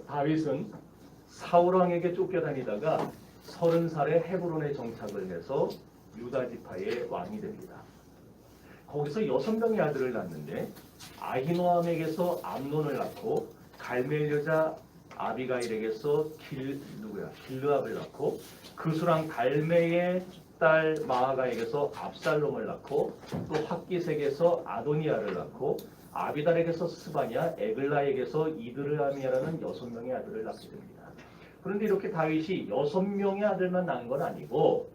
다윗은 사울 왕에게 쫓겨다니다가 30살에 헤브론에 정착을 해서 유다 지파의 왕이 됩니다. 거기서 6명의 아들을 낳는데 아히노암에게서 암논을 낳고 갈멜 여자 아비가일에게서 길르압을 낳고 그수랑 갈매의 딸 마아가에게서 압살롬을 낳고 또 핫깃에게서 아도니아를 낳고 아비달에게서 스바냐, 에글라에게서 이드르아미아라는 6명의 아들을 낳게 됩니다. 그런데 이렇게 다윗이 6명의 아들만 낳은 건 아니고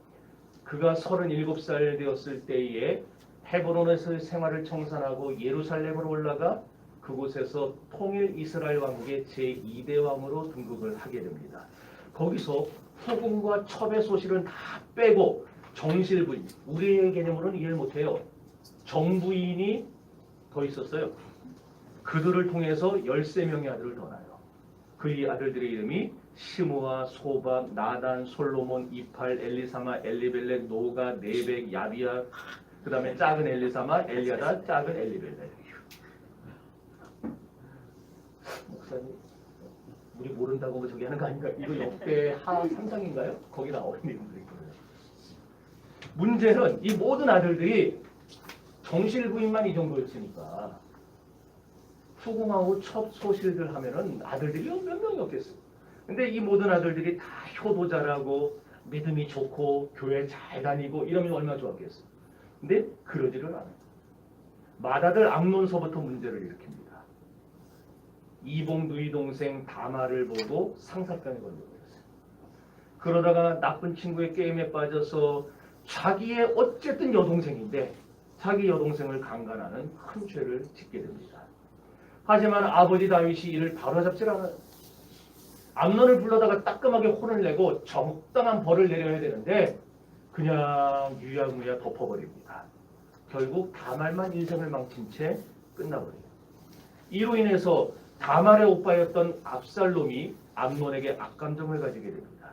그가 37살 되었을 때에 헤브론에서 생활을 청산하고 예루살렘으로 올라가 그곳에서 통일 이스라엘 왕국의 제2대 왕으로 등극을 하게 됩니다. 거기서 후궁과 첩의 소실은 다 빼고 정실부인, 우리의 개념으로는 이해를 못해요. 정부인이 더 있었어요. 그들을 통해서 13명의 아들을 더 낳아요. 그의 아들들의 이름이 시므아, 소박, 나단, 솔로몬, 이팔, 엘리사마, 엘리벨렉, 노가, 네벡, 야비야, 그 다음에 작은 엘리사마, 엘리아다, 작은 엘리벨렉. 목사님, 우리 모른다고 저기 하는 거 아닌가? 이거 역대 하 3장인가요? 거기 나오는 이름들이 있거든요. 문제는 이 모든 아들들이 정실부인만 이 정도였으니까 후궁하고 첫 소실들 하면은 아들들이 몇 명이 없겠어요. 근데 이 모든 아들들이 다 효도 잘하고 믿음이 좋고 교회 잘 다니고 이러면 얼마나 좋았겠어요. 근데 그러지를 않아요. 맏아들 암논서부터 문제를 일으킵니다. 이복 누이 동생 다말을 보고 상사병에 걸려버렸어요. 그러다가 나쁜 친구의 게임에 빠져서 자기의 어쨌든 여동생인데 자기 여동생을 강간하는 큰 죄를 짓게 됩니다. 하지만 아버지 다윗이 이를 바로잡질 않아요. 암논을 불러다가 따끔하게 혼을 내고 적당한 벌을 내려야 되는데 그냥 유야무야 덮어버립니다. 결국 다말만 인생을 망친 채 끝나버려요. 이로 인해서 다말의 오빠였던 압살롬이 암논에게 악감정을 가지게 됩니다.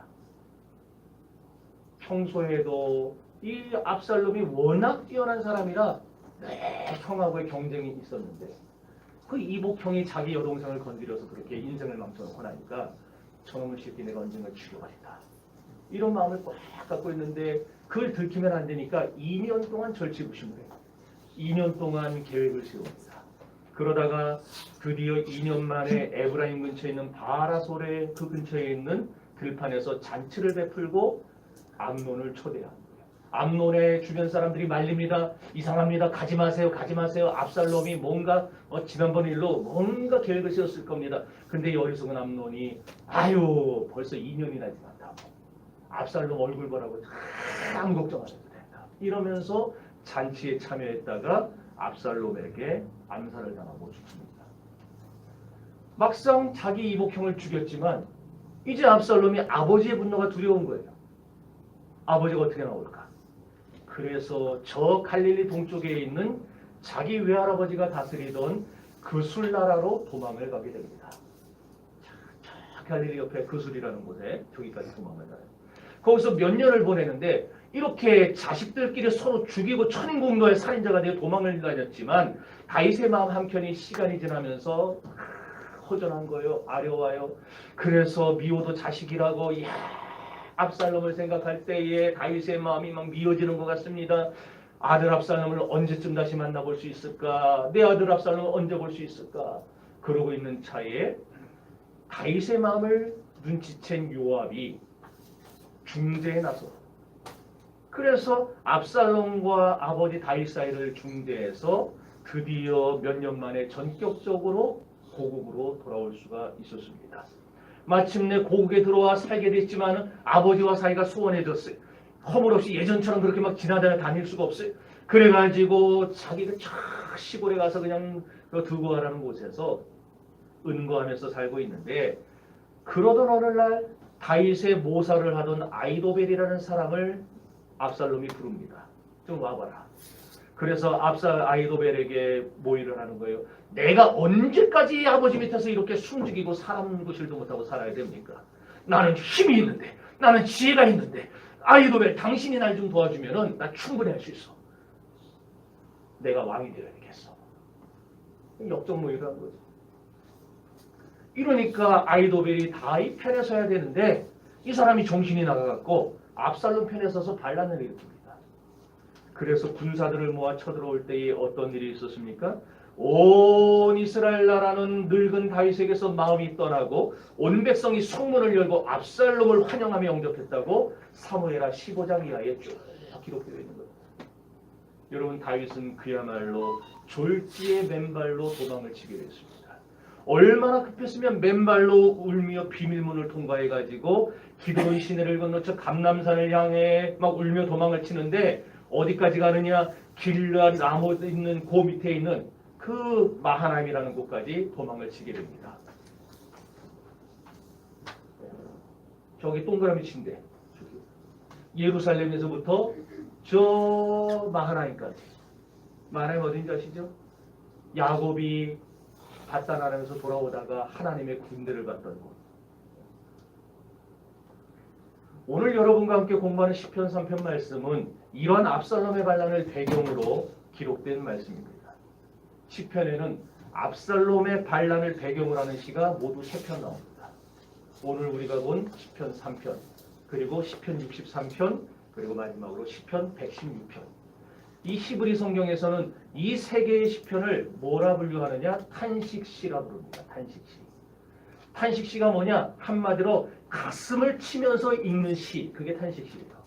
평소에도 이 압살롬이 워낙 뛰어난 사람이라 형하고의 경쟁이 있었는데 그 이복형이 자기 여동생을 건드려서 그렇게 인생을 망쳐놓고 나니까 저놈의 새끼 내가 언젠가 죽여버린다. 이런 마음을 꽉 갖고 있는데 그걸 들키면 안 되니까 2년 동안 절치부심을 해요. 2년 동안 계획을 세웁니다. 그러다가 드디어 2년 만에 에브라임 근처에 있는 바라솔의 그 근처에 있는 들판에서 잔치를 베풀고 암논을 초대합니다. 암논의 주변 사람들이 말립니다. 이상합니다. 가지 마세요. 가지 마세요. 압살롬이 뭔가 지난번 일로 뭔가 계획을 세웠을 겁니다. 근데 이 어리석은 암논이 아유 벌써 2년이나 지났다. 압살롬 얼굴 보라고 아무 걱정 안 해도 된다. 이러면서 잔치에 참여했다가 압살롬에게 암살을 당하고 죽습니다. 막상 자기 이복형을 죽였지만 이제 압살롬이 아버지의 분노가 두려운 거예요. 아버지가 어떻게 나올까? 그래서 저 갈릴리 동쪽에 있는 자기 외할아버지가 다스리던 그술 나라로 도망을 가게 됩니다. 저 갈릴리 옆에 그술이라는 곳에 저기까지 도망을 가요. 거기서 몇 년을 보내는데 이렇게 자식들끼리 서로 죽이고 천인공노의 살인자가 되어 도망을 다녔지만 다윗의 마음 한켠이 시간이 지나면서 허전한 거예요. 아려와요. 그래서 미워도 자식이라고 압살롬을 생각할 때에 다윗의 마음이 막 미어지는 것 같습니다. 아들 압살롬을 언제쯤 다시 만나볼 수 있을까? 내 아들 압살롬을 언제 볼 수 있을까? 그러고 있는 차에 다윗의 마음을 눈치챈 요압이 중재에 나서 그래서 압살롬과 아버지 다윗 사이를 중재해서 드디어 몇 년 만에 전격적으로 고국으로 돌아올 수가 있었습니다. 마침내 고국에 들어와 살게 됐지만 아버지와 사이가 소원해졌어요. 허물없이 예전처럼 그렇게 막 지나다닐 수가 없어요. 그래가지고 자기가 저 시골에 가서 그냥 두고 가라는 곳에서 은거하면서 살고 있는데 그러던 어느 날 다윗의 모사를 하던 아이도벨이라는 사람을 압살롬이 부릅니다. 좀 와봐라. 그래서 아이도벨에게 모의를 하는 거예요. 내가 언제까지 아버지 밑에서 이렇게 숨죽이고 사람 구실도 못하고 살아야 됩니까? 나는 힘이 있는데, 나는 지혜가 있는데, 아이도벨 당신이 날 좀 도와주면은 나 충분히 할 수 있어. 내가 왕이 되어야 되겠어. 역적 모의를 한 거죠. 이러니까 아이도벨이 다윗 편에 서야 되는데 이 사람이 정신이 나가갖고 압살롬 편에 서서 반란을 일으킵니다. 그래서 군사들을 모아 쳐들어올 때에 어떤 일이 있었습니까? 온 이스라엘 나라는 늙은 다윗에게서 마음이 떠나고 온 백성이 성문을 열고 압살롬을 환영하며 영접했다고 사무엘하 15장 이하에 쭉 기록되어 있는 겁니다. 여러분, 다윗은 그야말로 졸지의 맨발로 도망을 치게 됐습니다. 얼마나 급했으면 맨발로 울며 비밀문을 통과해가지고 기드론 시내를 건너 저 감람산을 향해 막 울며 도망을 치는데 어디까지 가느냐? 길르앗 라모 있는 그 밑에 있는 그 마하나임이라는 곳까지 도망을 치게 됩니다. 저기 동그라미 친데 예루살렘에서부터 저 마하나임까지. 마하나임 어딘지 아시죠? 야곱이 바단하면서 돌아오다가 하나님의 군대를 봤던 곳. 오늘 여러분과 함께 공부하는 시편 3편 말씀은 이러한 압살롬의 반란을 배경으로 기록된 말씀입니다. 시편에는 압살롬의 반란을 배경으로 하는 시가 모두 3편 나옵니다. 오늘 우리가 본 시편 3편, 그리고 시편 63편, 그리고 마지막으로 시편 116편. 이 히브리 성경에서는 이 세 개의 시편을 뭐라 분류하느냐? 탄식시라 부릅니다. 탄식시. 탄식시가 뭐냐? 한마디로 가슴을 치면서 읽는 시, 그게 탄식시예요.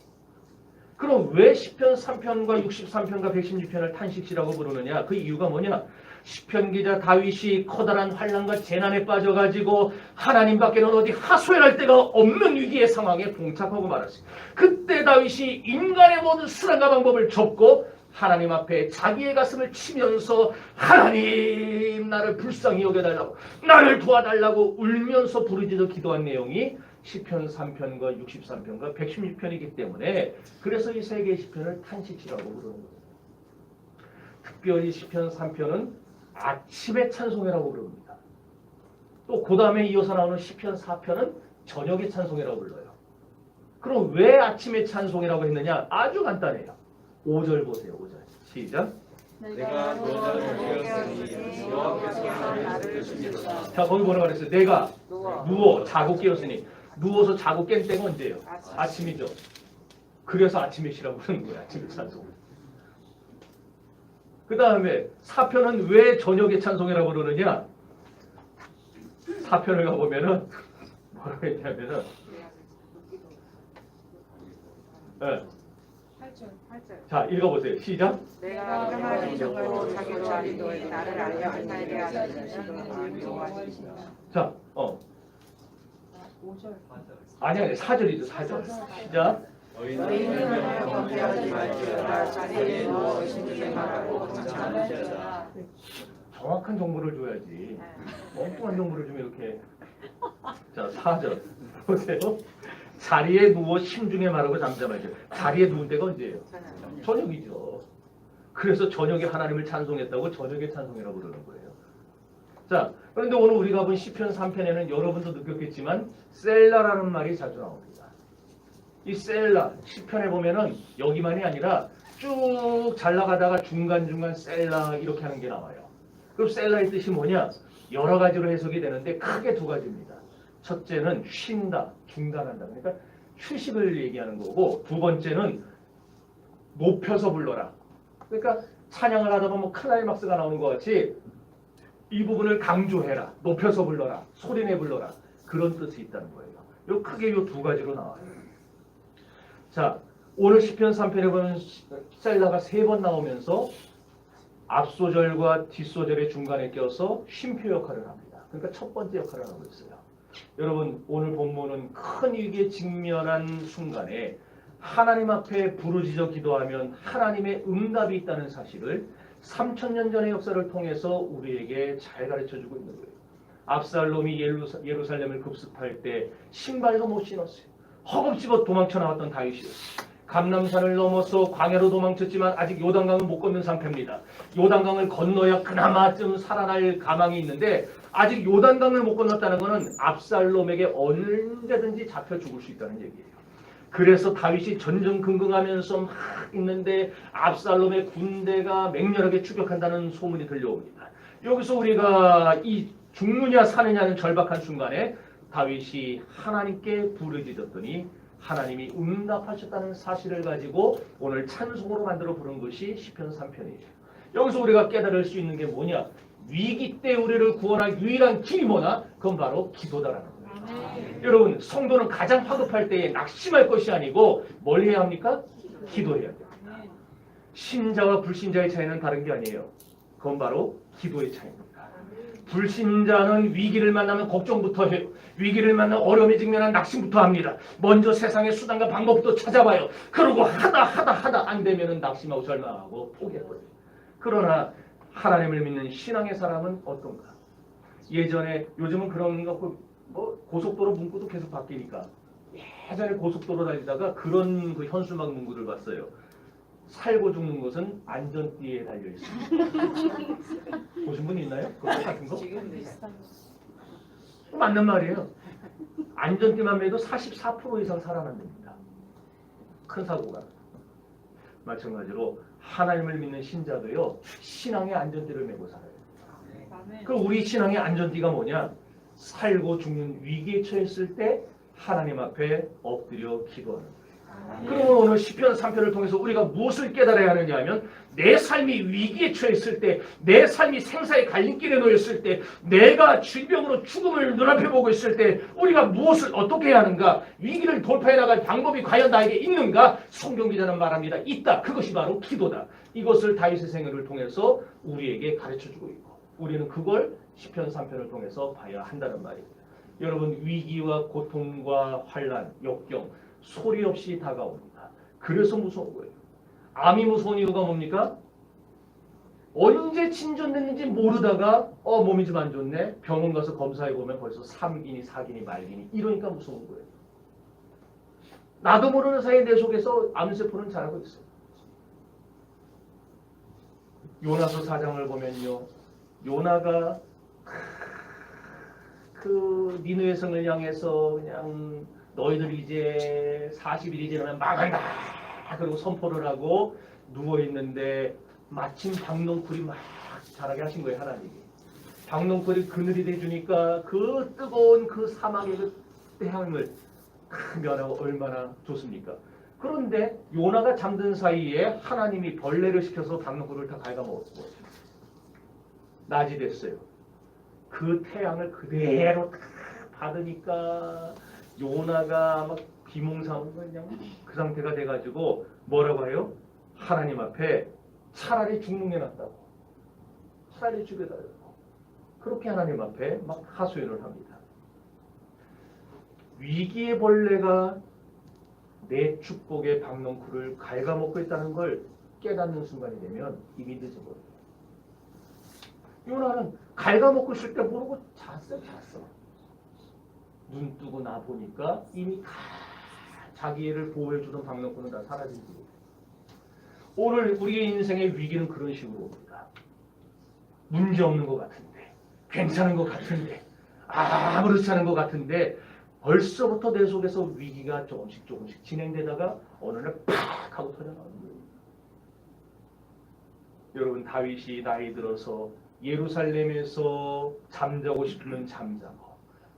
그럼 왜 시편 3편과 63편과 116편을 탄식시라고 부르느냐? 그 이유가 뭐냐? 시편 기자 다윗이 커다란 환난과 재난에 빠져가지고 하나님밖에는 어디 하소연할 데가 없는 위기의 상황에 봉착하고 말았어요. 그때 다윗이 인간의 모든 수단과 방법을 접고 하나님 앞에 자기의 가슴을 치면서 하나님 나를 불쌍히 여겨달라고, 나를 도와달라고 울면서 부르짖어 기도한 내용이 시편 3편과 63편과 116편이기 때문에 그래서 이 세 개의 시편을 탄식시라고 부르는 거예요. 특별히 시편 3편은 아침의 찬송이라고 부릅니다. 또 그 다음에 이어서 나오는 시편 4편은 저녁의 찬송이라고 불러요. 그럼 왜 아침의 찬송이라고 했느냐? 아주 간단해요. 5절 보세요. 5절. 시작. 내가 누웠으니 여호와께서 나를 주시리라. 자, 거기 뭐라고 그랬어요? 내가 누워 자고 깨었으니. 누워서 자고 깬 때가 언제예요? 아침이죠. 그래서 아침의 시라고 부르는 거예요. 아침의 찬송. 그 다음에 4편은 왜 저녁의 찬송이라고 부르느냐? 4편을 가보면은 뭐라고 했냐면은 네. 8절. 자, 읽어보세요. 시작. 내가 평안히 적고 자기로 아리도에 나를 알려 알게 하시는 여호와시니라. 자, 5절. 아니 4절이죠. 4절. 시작. 너희는 범죄하지 말지어다. 자리에 누워 의심치 말고 잠잠할지어다. 정확한 정보를 줘야지. 엉뚱한 정보를 주면 이렇게. 자, 4절. 보세요. 자리에 누워 심중에 말하고 잠잠하죠. 자리에 누운 때가 언제예요? 저녁이죠. 그래서 저녁에 하나님을 찬송했다고 저녁의 찬송이라고 부르는 거예요. 자, 그런데 오늘 우리가 본 시편 3편에는 여러분도 느꼈겠지만 셀라라는 말이 자주 나옵니다. 이 셀라, 시편에 보면은 여기만이 아니라 쭉 잘 나가다가 중간중간 셀라 이렇게 하는 게 나와요. 그럼 셀라의 뜻이 뭐냐? 여러 가지로 해석이 되는데 크게 두 가지입니다. 첫째는 쉰다, 중단한다. 그러니까 휴식을 얘기하는 거고, 두 번째는 높여서 불러라. 그러니까 찬양을 하다 보면 클라이막스가 나오는 것 같이 이 부분을 강조해라, 높여서 불러라, 소리내 불러라. 그런 뜻이 있다는 거예요. 요 크게 요 두 가지로 나와요. 자, 오늘 시편 3편에 보면 셀라가 3번 나오면서 앞소절과 뒷소절의 중간에 껴서 쉼표 역할을 합니다. 그러니까 첫 번째 역할을 하고 있어요. 여러분, 오늘 본문은 큰 위기에 직면한 순간에 하나님 앞에 부르짖어 기도하면 하나님의 응답이 있다는 사실을 3000년 전의 역사를 통해서 우리에게 잘 가르쳐주고 있는 거예요. 압살롬이 예루살렘을 급습할 때 신발도 못 신었어요. 허겁지겁 도망쳐 나왔던 다윗이었어요. 감람산을 넘어서 광야로 도망쳤지만 아직 요단강을 못 건넌 상태입니다. 요단강을 건너야 그나마 좀 살아날 가망이 있는데 아직 요단강을 못 건넜다는 것은 압살롬에게 언제든지 잡혀 죽을 수 있다는 얘기예요. 그래서 다윗이 전전긍긍하면서 막 있는데 압살롬의 군대가 맹렬하게 추격한다는 소문이 들려옵니다. 여기서 우리가 이 죽느냐 사느냐는 절박한 순간에 다윗이 하나님께 부르짖었더니 하나님이 응답하셨다는 사실을 가지고 오늘 찬송으로 만들어 부른 것이 시편 3편이에요. 여기서 우리가 깨달을 수 있는 게 뭐냐? 위기 때 우리를 구원할 유일한 길이 뭐냐? 그건 바로 기도다라는 거예요. 여러분, 성도는 가장 화급할 때에 낙심할 것이 아니고 뭘 해야 합니까? 기도해야 돼요. 신자와 불신자의 차이는 다른 게 아니에요. 그건 바로 기도의 차이입니다. 불신자는 위기를 만나면 걱정부터 해요. 위기를 만나면 어려움에 직면한 낙심부터 합니다. 먼저 세상의 수단과 방법도 찾아봐요. 그러고 하다 안 되면 낙심하고 절망하고 포기해버려요. 그러나 하나님을 믿는 신앙의 사람은 어떤가? 예전에, 요즘은 그런 거 뭐 고속도로 문구도 계속 바뀌니까, 예전에 고속도로 달리다가 그런 그 현수막 문구를 봤어요. 살고 죽는 것은 안전띠에 달려 있습니다. 보신 분 있나요? 그거 같은 거? 맞는 말이에요. 안전띠만 매도 44% 이상 살아남습니다. 큰 사고가. 마찬가지로 하나님을 믿는 신자도요, 신앙의 안전띠를 메고 살아요. 그 우리 신앙의 안전띠가 뭐냐? 살고 죽는 위기에 처했을 때 하나님 앞에 엎드려 기도하는 거예요. 그러면 오늘 시편 3편을 통해서 우리가 무엇을 깨달아야 하느냐 하면, 내 삶이 위기에 처했을 때, 내 삶이 생사의 갈림길에 놓였을 때, 내가 질병으로 죽음을 눈앞에 보고 있을 때 우리가 무엇을 어떻게 해야 하는가? 위기를 돌파해 나갈 방법이 과연 나에게 있는가? 성경 기자는 말합니다. 있다. 그것이 바로 기도다. 이것을 다윗의 생애를 통해서 우리에게 가르쳐주고 있고, 우리는 그걸 시편 3편을 통해서 봐야 한다는 말입니다. 여러분, 위기와 고통과 환난, 역경 소리 없이 다가옵니다. 그래서 무서운 거예요. 암이 무서운 이유가 뭡니까? 언제 진전됐는지 모르다가 몸이 좀 안 좋네, 병원 가서 검사해보면 벌써 3기니 4기니 말기니, 이러니까 무서운 거예요. 나도 모르는 사이에 내 속에서 암세포는 자라고 있어요. 요나서 4장을 보면요, 요나가 그 니느웨 성을 향해서 그냥 너희들 이제 40일이 지나면 망한다, 그리고 선포를 하고 누워있는데 마침 박농쿨이 막 자라게 하신 거예요. 하나님이 박농쿨이 그늘이 돼주니까 그 뜨거운 그 사막의 그 태양을 면하고 얼마나 좋습니까? 그런데 요나가 잠든 사이에 하나님이 벌레를 시켜서 박농쿨을 다 갉아먹었고 낮이 됐어요. 그 태양을 그대로 다 받으니까 요나가 막 비몽사몽 그냥 그 상태가 돼가지고 뭐라고 해요? 하나님 앞에 차라리 죽는 게 낫다고, 차라리 죽여달라고, 그렇게 하나님 앞에 막 하소연을 합니다. 위기의 벌레가 내 축복의 박농쿨을 갉아먹고 있다는 걸 깨닫는 순간이 되면 이미 늦어버려요. 요나는 갉아먹고 있을 때 모르고 잤어. 눈 뜨고 나 보니까 이미 다 자기를 보호해주던 박농쿨은 다 사라진 거예요. 오늘 우리의 인생의 위기는 그런 식으로 옵니다. 문제없는 것 같은데, 괜찮은 것 같은데, 아무렇지 않은 것 같은데 벌써부터 내 속에서 위기가 조금씩 진행되다가 어느 날 팍 하고 터져나오는 거예요. 여러분, 다윗이 나이 들어서 예루살렘에서 잠자고 싶으면 잠자고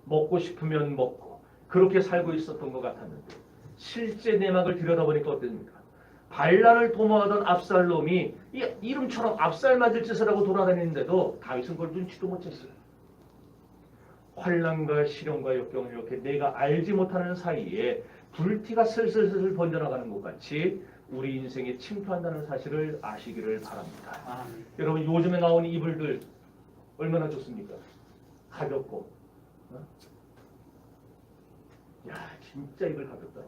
먹고 싶으면 먹고 그렇게 살고 있었던 것 같았는데, 실제 내막을 들여다보니까 어땠습니까? 반란을 도모하던 압살롬이 이름처럼 압살 맞을 짓을 하고 돌아다니는데도 다윗은 그걸 눈치도 못 챘어요. 환난과 시련과 역경을 이렇게 내가 알지 못하는 사이에 불티가 슬슬 번져나가는 것 같이 우리 인생에 침투한다는 사실을 아시기를 바랍니다. 여러분, 요즘에 나오는 이불들 얼마나 좋습니까? 가볍고, 야, 진짜 이불 가볍다.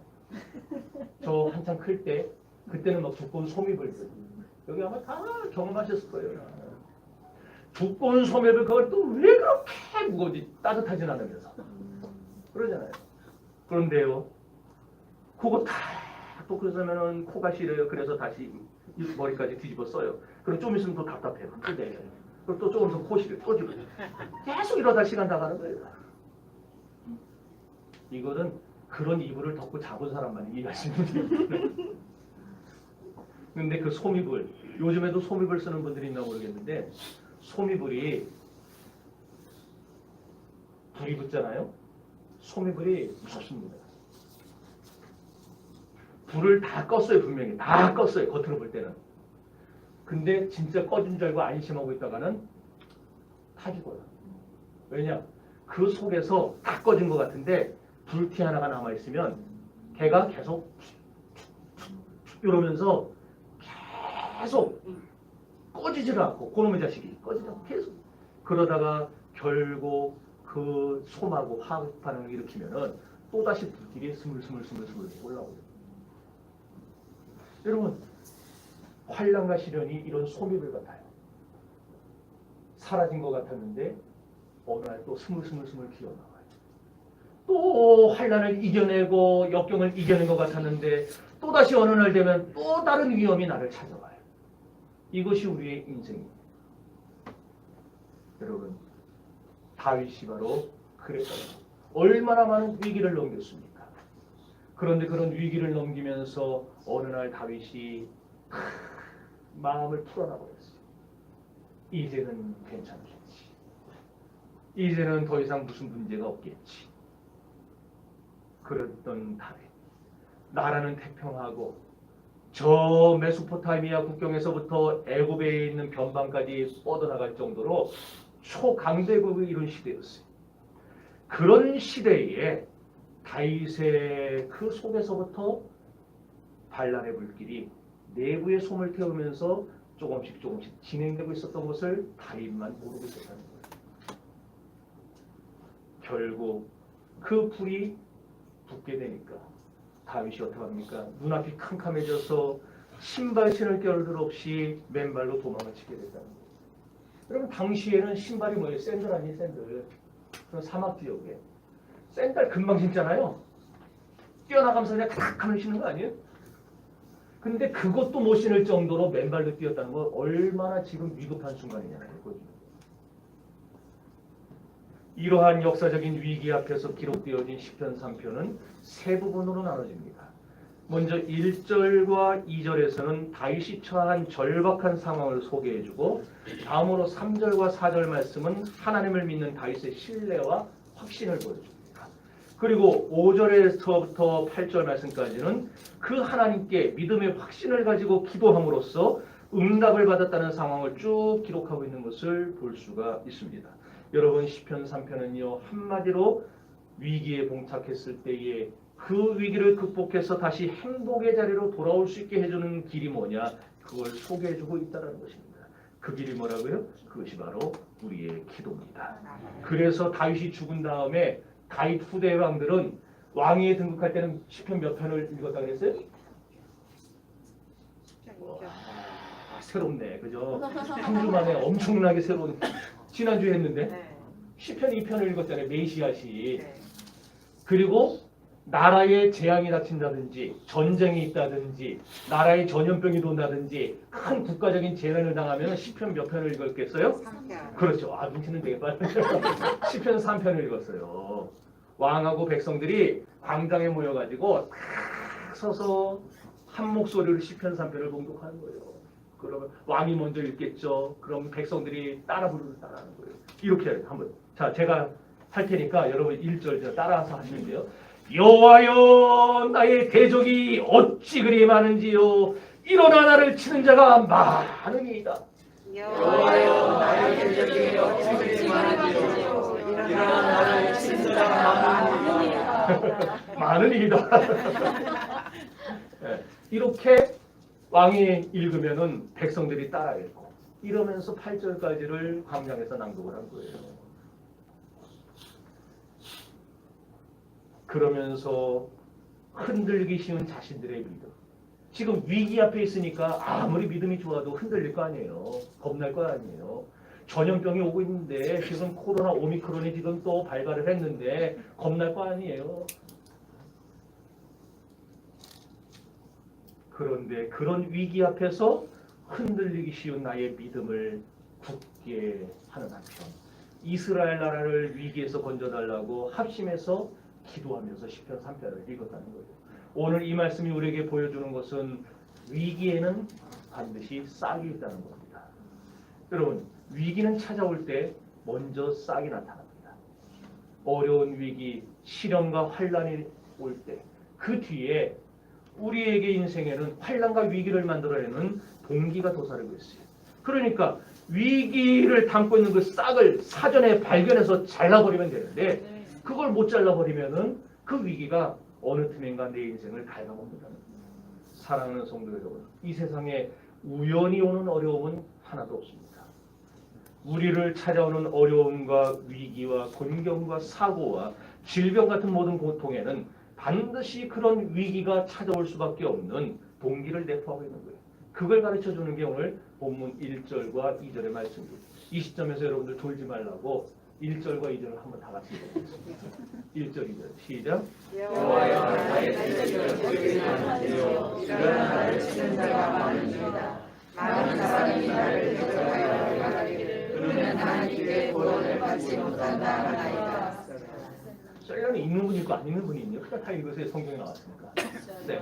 저 한참 클 때, 그때는 막 두꺼운 소미불들, 여기 아마 다 경험하셨을 거예요. 두꺼운 소매를 그걸 또 왜 그렇게 무거운지, 따뜻하진 않으면서 그러잖아요. 그런데요, 그거 다 또 그러면은 코가 시려요. 그래서 다시 머리까지 뒤집어 써요. 그럼 좀 있으면 또 답답해요. 또 내려요. 그럼 또 조금 더 코 시려, 또 집어요. 계속 이러다 시간 다 가는 거예요. 이거는 그런 이불을 덮고 잡은 사람만 이해할 수 있는 얘기예요. 근데 그 소미불, 요즘에도 소미불 쓰는 분들이 있나 모르겠는데, 소미불이 불이 붙잖아요. 소미불이 무섭습니다. 불을 다 껐어요. 분명히 다 껐어요. 겉으로 볼 때는. 근데 진짜 꺼진 줄 알고 안심하고 있다가는 타 죽어요. 왜냐? 그 속에서 다 꺼진 것 같은데 불티 하나가 남아있으면 걔가 계속 이러면서 계속 꺼지질 않고 그놈의 자식이 꺼지지 않고 계속 그러다가 결국 그 솜하고 화학 반응을 일으키면은 또다시 불길이 스물스물 올라오죠. 여러분 환난과 시련이 이런 소미불 같아요. 사라진 것 같았는데 어느 날 또 스물스물 기어나와요. 또 환난을 이겨내고 역경을 이겨낸 것 같았는데 또다시 어느 날 되면 또 다른 위험이 나를 찾아와요. 이것이 우리의 인생입니다. 여러분 다윗이 바로 그랬어요. 얼마나 많은 위기를 넘겼습니까? 그런데 그런 위기를 넘기면서 어느 날 다윗이 마음을 풀어놔버렸어요. 이제는 괜찮겠지. 이제는 더 이상 무슨 문제가 없겠지. 그랬던 다윗. 나라는 태평하고 저 메소포타미아 국경에서부터 애굽에 있는 변방까지 뻗어나갈 정도로 초강대국이 이룬 시대였어요. 그런 시대에 다윗의 그 속에서부터 반란의 불길이 내부의 솜을 태우면서 조금씩 진행되고 있었던 것을 다윗만 모르고 있었다는 거예요. 결국 그 불이 붙게 되니까 다윗이 어떻게 합니까? 눈앞이 캄캄해져서 신발 신을 겨를도 없이 맨발로 도망을 치게 됐다는 거예요. 여러분 당시에는 신발이 뭐예요? 샌들 아니에요? 샌들. 그런 사막 지역에 샌들 금방 신잖아요. 뛰어나가면서 그냥 탁 하면 신는 거 아니에요? 근데 그것도 못 신을 정도로 맨발로 뛰었다는 건 얼마나 지금 위급한 순간이냐는 거죠. 이러한 역사적인 위기 앞에서 기록되어진 시편 3편은 세 부분으로 나눠집니다. 먼저 1절과 2절에서는 다윗이 처한 절박한 상황을 소개해주고 다음으로 3절과 4절 말씀은 하나님을 믿는 다윗의 신뢰와 확신을 보여줍니다. 그리고 5절에서부터 8절 말씀까지는 그 하나님께 믿음의 확신을 가지고 기도함으로써 응답을 받았다는 상황을 쭉 기록하고 있는 것을 볼 수가 있습니다. 여러분 시편 3편은요 한마디로 위기에 봉착했을 때에 그 위기를 극복해서 다시 행복의 자리로 돌아올 수 있게 해주는 길이 뭐냐 그걸 소개해주고 있다는 것입니다. 그 길이 뭐라고요? 그것이 바로 우리의 기도입니다. 그래서 다윗이 죽은 다음에 다윗 후대 왕들은 왕위에 등극할 때는 시편 몇 편을 읽었다 그랬어요? 새롭네, 그죠? 한 주 만에 엄청나게 새로운 지난주에 했는데 시편 2편을 읽었잖아요. 메시아시. 그리고 나라에 재앙이 닥친다든지 전쟁이 있다든지 나라에 전염병이 돈다든지 큰 국가적인 재난을 당하면 시편 몇 편을 읽었겠어요? 3편. 그렇죠. 아 눈치는 되게 빠르죠. 시편 3편을 읽었어요. 왕하고 백성들이 광장에 모여가지고 탁 서서 한 목소리로 시편 3편을 봉독하는 거예요. 그러면 왕이 먼저 읽겠죠. 그럼 백성들이 따라 부르는 따라하는 거예요. 이렇게 한번 자 제가 할 테니까 여러분 1절 따라서 하시면 돼요. 여호와여 나의 대적이 어찌 그리 많은지요 일어나 나를 치는 자가 많으니이다. 여호와여 나의 대적이 어찌 그리 많은지요 일어나 나를 치는 자가 많으니이다. 많으니이다. 네, 이렇게 왕이 읽으면은 백성들이 따라 읽고 이러면서 8절까지를 광장에서 낭독을 한 거예요. 그러면서 흔들기 쉬운 자신들의 믿음. 지금 위기 앞에 있으니까 아무리 믿음이 좋아도 흔들릴 거 아니에요. 겁날 거 아니에요. 전염병이 오고 있는데 지금 코로나 오미크론이 지금 또 발발을 했는데 겁날 거 아니에요. 그런데 그런 위기 앞에서 흔들리기 쉬운 나의 믿음을 굳게 하는 한편 이스라엘 나라를 위기에서 건져달라고 합심해서 기도하면서 시편 3편을 읽었다는 거예요. 오늘 이 말씀이 우리에게 보여주는 것은 위기에는 반드시 싹이 있다는 겁니다. 여러분 위기는 찾아올 때 먼저 싹이 나타납니다. 어려운 위기, 시련과 환란이 올 때 그 뒤에 우리에게 인생에는 환란과 위기를 만들어내는 동기가 도사리고 있어요. 그러니까 위기를 담고 있는 그 싹을 사전에 발견해서 잘라버리면 되는데 그걸 못 잘라버리면은 그 위기가 어느 틈엔가 내 인생을 갉아먹는다는 거예요. 사랑하는 성도 여러분, 이 세상에 우연히 오는 어려움은 하나도 없습니다. 우리를 찾아오는 어려움과 위기와 곤경과 사고와 질병 같은 모든 고통에는 반드시 그런 위기가 찾아올 수밖에 없는 동기를 내포하고 있는 거예요. 그걸 가르쳐주는 게 오늘 본문 1절과 2절의 말씀입니다. 이 시점에서 여러분들 졸지 말라고 1절과 2절을 한번 다 같이 읽어보겠습니다. 1절, 2절 시작. 여호와여 나의 대적을 보이지 않으세요. 일어나 나를 치는 자가 많으니이다. 많은 사람이 나를 대적하여 말하기를 그러면 하나님께 구원을 받지 못한다 하나이다. 셀러는 읽는 분이 있고 안 읽는 분이 있네요. 그냥 다 읽으세요. 성경에 나왔으니까. 네.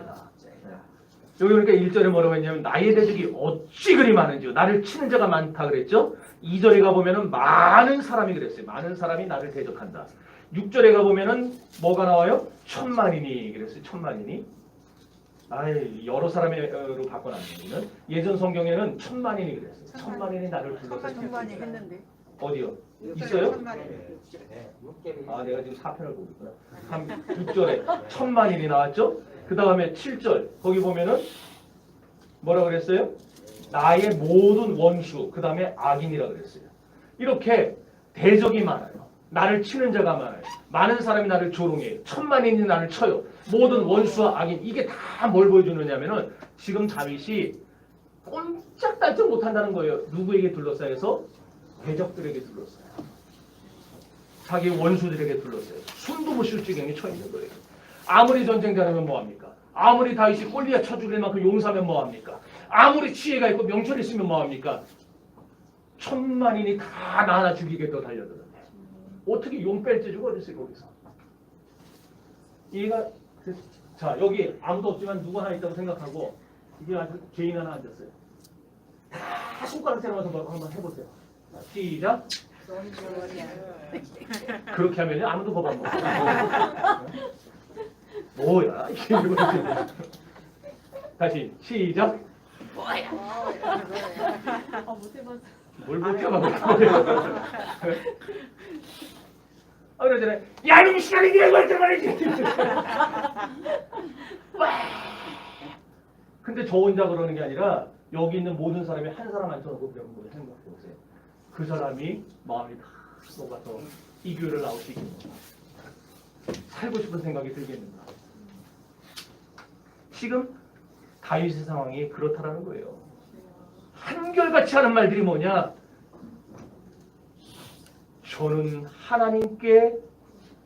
여기 그러니까 1절에 뭐라고 했냐면 나의 대적이 어찌 그리 많은지요. 나를 치는 자가 많다 그랬죠. 2절에 가보면은 많은 사람이 그랬어요. 많은 사람이 나를 대적한다. 6절에 가보면은 뭐가 나와요? 천만인이 그랬어요. 천만인이. 여러 사람으로 바꿔놨네요. 예전 성경에는 천만인이 그랬어요. 천만인이 나를 둘러싸고 천만이 했는데. 어디요? 있어요? 천만이. 내가 지금 4편을 보고 있구나. 한 6절에 천만인이 나왔죠? 그 다음에 7절 거기 보면은 뭐라 그랬어요? 나의 모든 원수 그 다음에 악인이라 그랬어요. 이렇게 대적이 많아요. 나를 치는 자가 많아요. 많은 사람이 나를 조롱해요. 천만인이 나를 쳐요. 모든 원수와 악인 이게 다 뭘 보여주느냐면은 지금 다윗이 꼼짝달싹 못한다는 거예요. 누구에게 둘러싸여서? 대적들에게 둘러싸요. 자기 원수들에게 둘러싸요. 숨도 못 쉴 지경에 처해 있는 거예요. 아무리 전쟁 잘하면 뭐합니까? 아무리 다윗이 골리앗 쳐 죽일 만큼 용사면 뭐합니까? 아무리 지혜가 있고 명철이 있으면 뭐합니까? 천만인이 다 나 하나 죽이겠다고 달려드는데 어떻게 용 뺄지주고 어딨어요 거기서. 얘가 자 여기 아무도 없지만 누구 하나 있다고 생각하고 이게 아주 개인 하나 앉았어요. 다 손가락 세워서 한번 해보세요. 시작. 그렇게 하면 아무도 법 안 먹어. 뭐야 이게 다시 시작. 뭘 못해봐. 그러잖아요. 야 이놈 시간이 이걸 들어가야지. 근데 저 혼자 그러는 게 아니라 여기 있는 모든 사람이 한 사람 앉혀놓고 그런 걸 생각해보세요. 그 사람이 마음이 다 녹아서 이 교회를 나올 수 있겠는가? 살고 싶은 생각이 들겠는가? 지금 다윗의 상황이 그렇다라는 거예요. 한결같이 하는 말들이 뭐냐? 저는 하나님께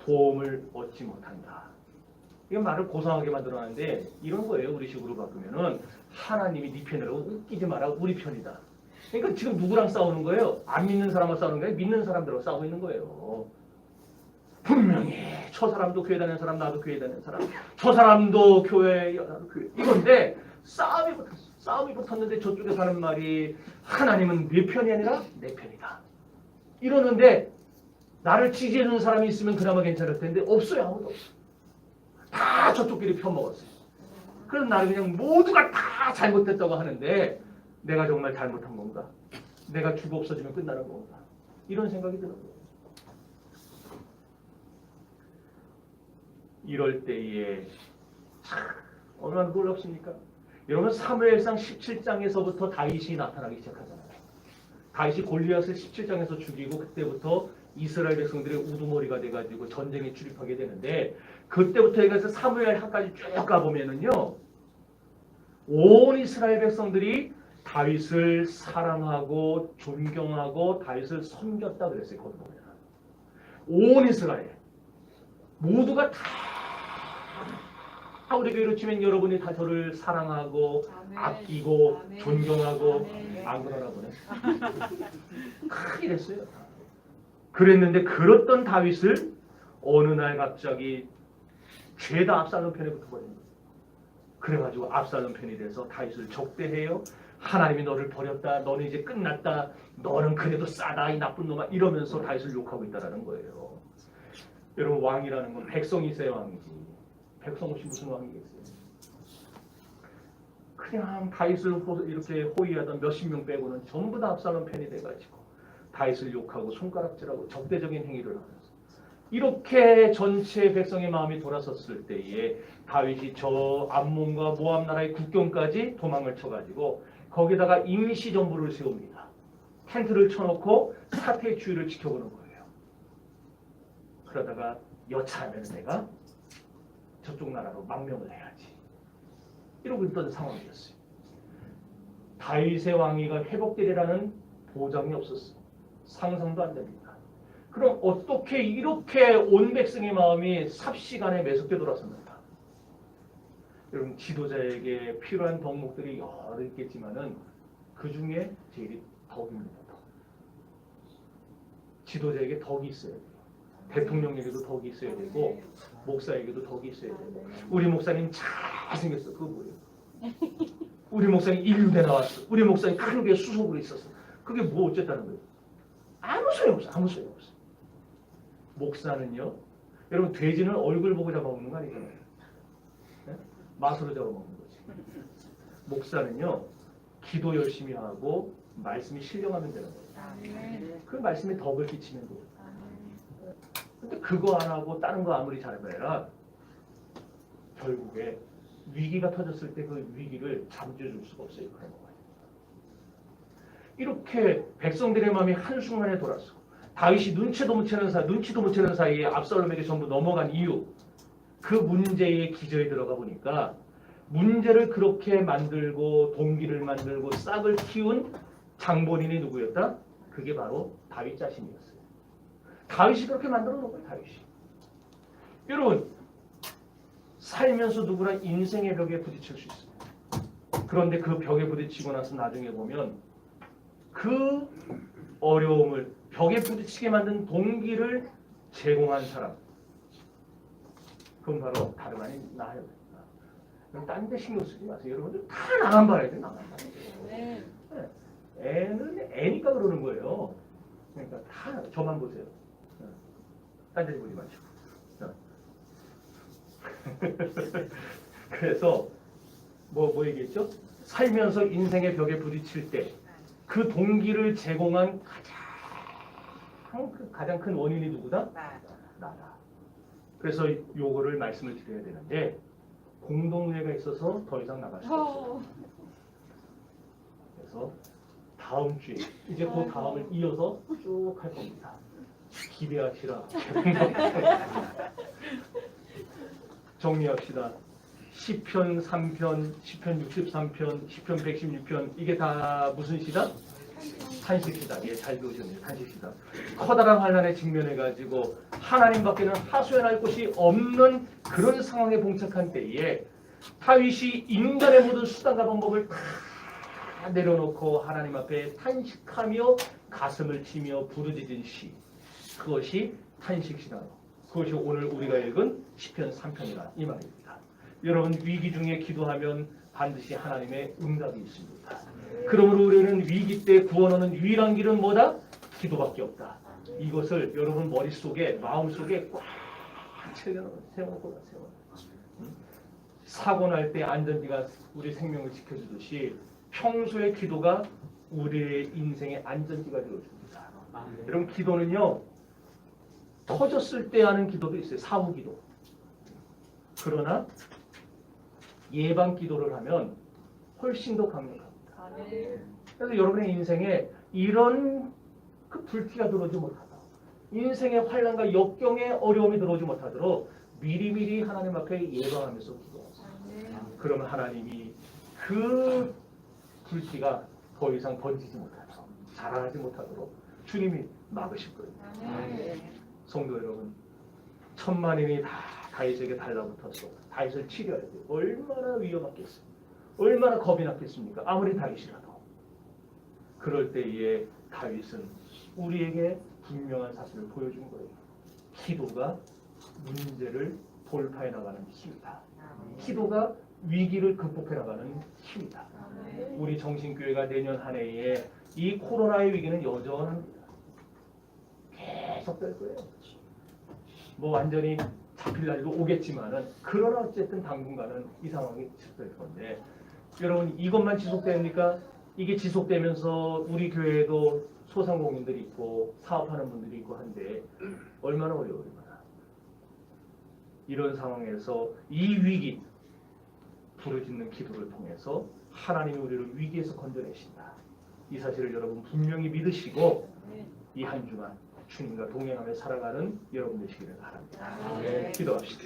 도움을 얻지 못한다. 이건 말을 고상하게 만들어놨는데 이런 거예요. 우리 식으로 바꾸면은 하나님이 네 편이라고 웃기지 마라. 우리 편이다. 그러니까 지금 누구랑 싸우는 거예요? 안 믿는 사람과 싸우는 거예요? 믿는 사람들하고 싸우고 있는 거예요. 분명히 저 사람도 교회 다니는 사람, 나도 교회 다니는 사람, 저 사람도 교회, 나도 교회. 이건데 싸움이 붙었는데 저쪽에서 하는 말이 하나님은 네 편이 아니라 내 편이다. 이러는데 나를 지지해주는 사람이 있으면 그나마 괜찮을 텐데 없어요. 아무도 없어. 다 저쪽끼리 편먹었어요. 그래서 나는 그냥 모두가 다 잘못됐다고 하는데 내가 정말 잘못한 건가? 내가 죽어 없어지면 끝나는 건가? 이런 생각이 들어요. 이럴 때에 얼마나 놀랍습니까? 여러분 사무엘상 17장에서부터 다윗이 나타나기 시작하잖아요. 다윗이 골리앗을 17장에서 죽이고 그때부터 이스라엘 백성들의 우두머리가 돼가지고 전쟁에 출입하게 되는데 그때부터 해서 사무엘 하까지 쭉 가보면은요 온 이스라엘 백성들이 다윗을 사랑하고 존경하고 다윗을 섬겼다 그랬어요. 거기 보면 온 이스라엘 모두가 다 우리 교회로 치면 여러분이 다 저를 사랑하고 아끼고 존경하고 안 그러나 보네. 크게 됐어요. 그랬는데 그랬던 다윗을 어느 날 갑자기 죄다 압살롬 편에 붙어버린 거예요. 그래가지고 압살롬 편이 돼서 다윗을 적대해요. 하나님이 너를 버렸다. 너는 이제 끝났다. 너는 그래도 싸다 이 나쁜 놈아 이러면서 다윗을 욕하고 있다라는 거예요. 여러분 왕이라는 건 백성이 있어야 왕이지. 백성 없이 무슨 왕이겠어요? 그냥 다윗을 이렇게 호위하던 몇십 명 빼고는 전부 다 압살롬 편이 돼가지고 다윗을 욕하고 손가락질하고 적대적인 행위를 하면서 이렇게 전체 백성의 마음이 돌아섰을 때에 다윗이 저 암몬과 모압 나라의 국경까지 도망을 쳐가지고 거기다가 임시정부를 세웁니다. 텐트를 쳐놓고 사태의 주의를 지켜보는 거예요. 그러다가 여차하면 내가 저쪽 나라로 망명을 해야지. 이러고 있던 상황이었어요. 다윗의 왕위가 회복되리라는 보장이 없었어요. 상상도 안 됩니다. 그럼 어떻게 이렇게 온 백성의 마음이 삽시간에 매섭게 돌아섰는가? 여러분 지도자에게 필요한 덕목들이 여러 있겠지만은 그 중에 제일 덕입니다. 덕. 지도자에게 덕이 있어야 돼요. 대통령에게도 덕이 있어야 되고 목사에게도 덕이 있어야 되고 우리 목사님 잘생겼어. 그거 뭐예요? 우리 목사님 인류대 나왔어. 우리 목사님 크게 수속으로 있었어. 그게 뭐 어쨌다는 거예요? 아무 소용없어. 아무 소용없어. 목사는요. 여러분 돼지는 얼굴 보고 잡아먹는 거 아니잖아요. 네? 맛으로 잡아먹는 거지. 목사는요. 기도 열심히 하고 말씀이 신령하면 되는 거예요. 그 말씀에 덕을 끼치는 거예요. 근데 그거 안 하고 다른 거 아무리 잘해봐야 결국에 위기가 터졌을 때 그 위기를 잠재줄 수가 없어요. 그런 거예요. 이렇게 백성들의 마음이 한순간에 돌아서 다윗이 눈치도 못 채는 사이에 압살롬에게 전부 넘어간 이유, 그 문제의 기저에 들어가 보니까 문제를 그렇게 만들고 동기를 만들고 싹을 키운 장본인이 누구였다? 그게 바로 다윗 자신이었어요. 다윗이 그렇게 만들어 놓은 거예요. 다윗이. 여러분 살면서 누구나 인생의 벽에 부딪힐 수 있어요. 그런데 그 벽에 부딪히고 나서 나중에 보면 그 어려움을 벽에 부딪히게 만든 동기를 제공한 사람, 그건 바로 다름 아닌 나예요. 딴 데 신경 쓰지 마세요. 여러분들 다 나만 봐야 돼. 나만 봐야 돼. 네. 애는 애니까 그러는 거예요. 그러니까 다 저만 보세요. 딴 데 보지 마시고. 그래서 뭐 얘기했죠? 살면서 인생의 벽에 부딪힐 때 그 동기를 제공한 가장 큰 원인이 누구다? 나다. 그래서 요거를 말씀을 드려야 되는데 공동회가 있어서 더 이상 나갈 수 없어요. 그래서 다음 주에 이제 그 다음을 이어서 쭉 할 겁니다. 기대하시라. 정리합시다. 시편 3편, 시편 63편, 시편 116편 이게 다 무슨 시다? 탄식시다. 예, 잘 배우셨네요. 탄식시다. 커다란 환난에 직면해가지고 하나님밖에는 하소연할 곳이 없는 그런 상황에 봉착한 때에 다윗이 인간의 모든 수단과 방법을 다 내려놓고 하나님 앞에 탄식하며 가슴을 치며 부르짖은 시, 그것이 탄식시다. 그것이 오늘 우리가 읽은 시편 3편이다 이 말입니다. 여러분 위기 중에 기도하면 반드시 하나님의 응답이 있습니다. 그러므로 우리는 위기 때 구원하는 유일한 길은 뭐다? 기도밖에 없다. 이것을 여러분 머릿속에 마음속에 꽉 세워놓고 가세요. 사고 날 때 안전지가 우리 생명을 지켜주듯이 평소의 기도가 우리의 인생의 안전지가 되어줍니다. 여러분 기도는요 터졌을 때 하는 기도도 있어요. 사후 기도. 그러나 예방 기도를 하면 훨씬 더 강력합니다. 그래서 여러분의 인생에 이런 그 불티가 들어오지 못하도록 인생의 환난과 역경의 어려움이 들어오지 못하도록 미리미리 하나님 앞에 예방하면서 기도하세요. 그러면 하나님이 그 불티가 더 이상 번지지 못하도록 자라나지 못하도록 주님이 막으실 거예요. 성도 여러분, 천만인이 다 다윗에게 달라붙었어. 다윗을 치려야 돼요. 얼마나 위험하겠어요. 얼마나 겁이 났겠습니까? 아무리 다윗이라도. 그럴 때에 다윗은 우리에게 분명한 사실을 보여준 거예요. 기도가 문제를 돌파해 나가는 힘이다. 기도가 위기를 극복해 나가는 힘이다. 우리 정신교회가 내년 한 해에 이 코로나의 위기는 여전합니다. 계속 될 거예요. 뭐 완전히 잡힐 날도 오겠지만은 그러나 어쨌든 당분간은 이 상황이 지속될 건데 여러분 이것만 지속됩니까? 이게 지속되면서 우리 교회에도 소상공인들이 있고 사업하는 분들이 있고 한데 얼마나 어려워요. 이런 상황에서 이 위기 부르짖는 기도를 통해서 하나님이 우리를 위기에서 건져내신다. 이 사실을 여러분 분명히 믿으시고 이 한 주간 주님과 동행하며 살아가는 여러분 되시기를 바랍니다. 기도합시다.